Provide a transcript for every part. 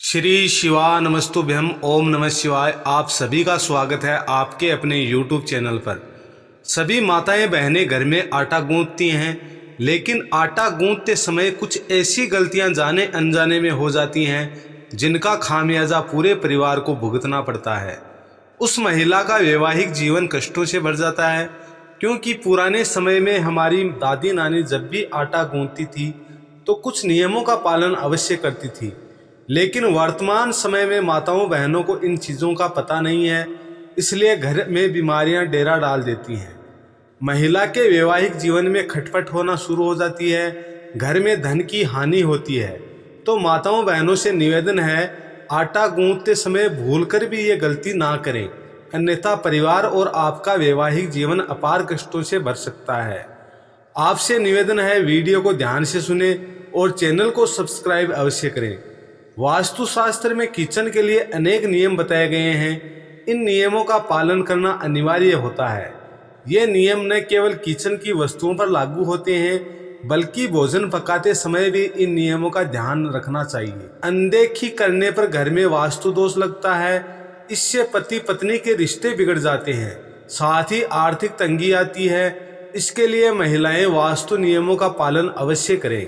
श्री शिवा नमस्तुभ्यम। ओम नमः शिवाय। आप सभी का स्वागत है आपके अपने YouTube चैनल पर। सभी माताएं बहनें घर में आटा गूंथती हैं, लेकिन आटा गूंथते समय कुछ ऐसी गलतियां जाने अनजाने में हो जाती हैं जिनका खामियाजा पूरे परिवार को भुगतना पड़ता है। उस महिला का वैवाहिक जीवन कष्टों से भर जाता है, क्योंकि पुराने समय में हमारी दादी नानी जब भी आटा गूंथती थी तो कुछ नियमों का पालन अवश्य करती थी, लेकिन वर्तमान समय में माताओं बहनों को इन चीज़ों का पता नहीं है, इसलिए घर में बीमारियां डेरा डाल देती हैं। महिला के वैवाहिक जीवन में खटपट होना शुरू हो जाती है, घर में धन की हानि होती है। तो माताओं बहनों से निवेदन है, आटा गूंथते समय भूलकर भी ये गलती ना करें, अन्यथा परिवार और आपका वैवाहिक जीवन अपार कष्टों से भर सकता है। आपसे निवेदन है, वीडियो को ध्यान से सुने और चैनल को सब्सक्राइब अवश्य करें। वास्तुशास्त्र में किचन के लिए अनेक नियम बताए गए हैं। इन नियमों का पालन करना अनिवार्य होता है। ये नियम न केवल किचन की वस्तुओं पर लागू होते हैं, बल्कि भोजन पकाते समय भी इन नियमों का ध्यान रखना चाहिए। अनदेखी करने पर घर में वास्तु दोष लगता है, इससे पति पत्नी के रिश्ते बिगड़ जाते हैं, साथ ही आर्थिक तंगी आती है। इसके लिए महिलाएं वास्तु नियमों का पालन अवश्य करें।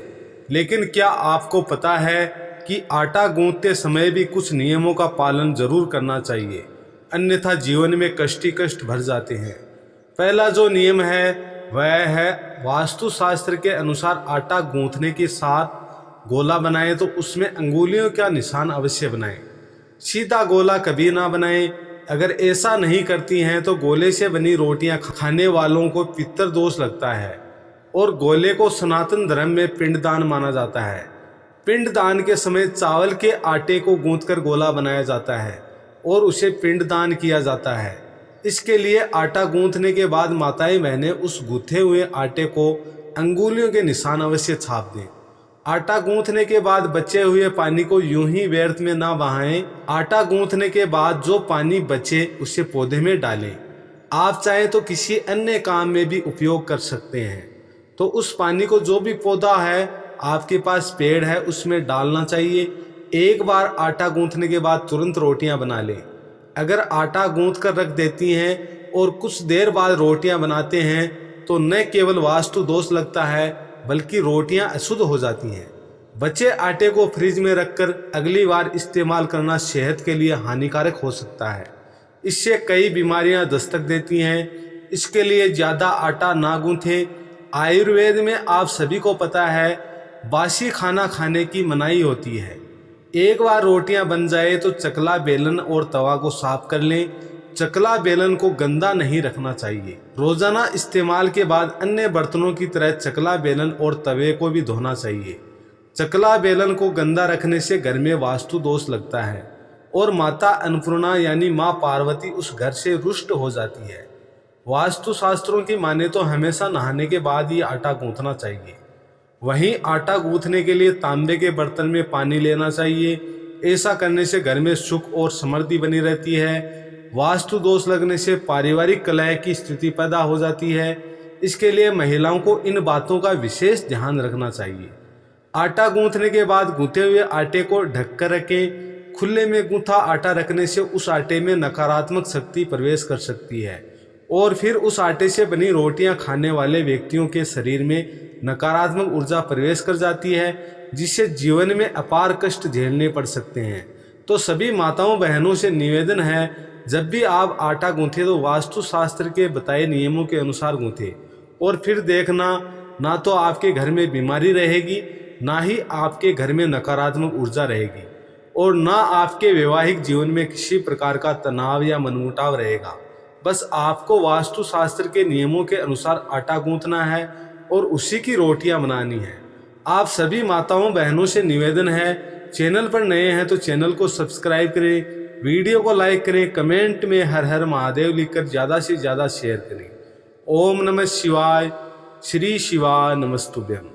लेकिन क्या आपको पता है कि आटा गूंथते समय भी कुछ नियमों का पालन जरूर करना चाहिए, अन्यथा जीवन में कष्ट ही कष्ट भर जाते हैं। पहला जो नियम है वह है, वास्तुशास्त्र के अनुसार आटा गूंथने के साथ गोला बनाएं तो उसमें अंगुलियों का निशान अवश्य बनाएं। सीधा गोला कभी ना बनाएं। अगर ऐसा नहीं करती हैं तो गोले से बनी रोटियां खाने वालों को पितृ दोष लगता है और गोले को सनातन धर्म में पिंडदान माना जाता है। पिंडदान के समय चावल के आटे को गूंथकर गोला बनाया जाता है और उसे पिंडदान किया जाता है। इसके लिए आटा गूंथने के बाद माताएं बहनें उस गूंथे हुए आटे को अंगुलियों के निशान अवश्य छाप दें। आटा गूंथने के बाद बचे हुए पानी को यूं ही व्यर्थ में ना बहाएं। आटा गूंथने के बाद जो पानी बचे उसे पौधे में डालें। आप चाहें तो किसी अन्य काम में भी उपयोग कर सकते हैं। तो उस पानी को जो भी पौधा है आपके पास पेड़ है उसमें डालना चाहिए। एक बार आटा गूंथने के बाद तुरंत रोटियां बना लें। अगर आटा गूंथ कर रख देती हैं और कुछ देर बाद रोटियां बनाते हैं तो न केवल वास्तु दोष लगता है, बल्कि रोटियां अशुद्ध हो जाती हैं। बचे आटे को फ्रिज में रखकर अगली बार इस्तेमाल करना सेहत के लिए हानिकारक हो सकता है। इससे कई बीमारियां दस्तक देती हैं। इसके लिए ज़्यादा आटा ना गूंथें। आयुर्वेद में आप सभी को पता है, बासी खाना खाने की मनाही होती है। एक बार रोटियां बन जाए तो चकला बेलन और तवा को साफ कर लें। चकला बेलन को गंदा नहीं रखना चाहिए। रोजाना इस्तेमाल के बाद अन्य बर्तनों की तरह चकला बेलन और तवे को भी धोना चाहिए। चकला बेलन को गंदा रखने से घर में वास्तु दोष लगता है और माता अन्नपूर्णा यानी माँ पार्वती उस घर से रुष्ट हो जाती है। वास्तु शास्त्रों की माने तो हमेशा नहाने के बाद ही आटा गूंथना चाहिए। वहीं आटा गूंथने के लिए तांबे के बर्तन में पानी लेना चाहिए। ऐसा करने से घर में सुख और समृद्धि बनी रहती है। वास्तु दोष लगने से पारिवारिक कलह की स्थिति पैदा हो जाती है। इसके लिए महिलाओं को इन बातों का विशेष ध्यान रखना चाहिए। आटा गूंथने के बाद गूंथे हुए आटे को ढककर रखें। खुले में गूंथा आटा रखने से उस आटे में नकारात्मक शक्ति प्रवेश कर सकती है और फिर उस आटे से बनी रोटियां खाने वाले व्यक्तियों के शरीर में नकारात्मक ऊर्जा प्रवेश कर जाती है, जिससे जीवन में अपार कष्ट झेलने पड़ सकते हैं। तो सभी माताओं बहनों से निवेदन है, जब भी आप आटा गूंथे तो वास्तुशास्त्र के बताए नियमों के अनुसार गूंथे और फिर देखना, ना तो आपके घर में बीमारी रहेगी, ना ही आपके घर में नकारात्मक ऊर्जा रहेगी और ना आपके वैवाहिक जीवन में किसी प्रकार का तनाव या मनमुटाव रहेगा। बस आपको वास्तुशास्त्र के नियमों के अनुसार आटा गूंथना है और उसी की रोटियां बनानी है। आप सभी माताओं बहनों से निवेदन है, चैनल पर नए हैं तो चैनल को सब्सक्राइब करें, वीडियो को लाइक करें, कमेंट में हर हर महादेव लिखकर ज़्यादा से ज़्यादा शेयर करें। ओम नमः शिवाय। श्री शिवा नमस्तुभ्यम।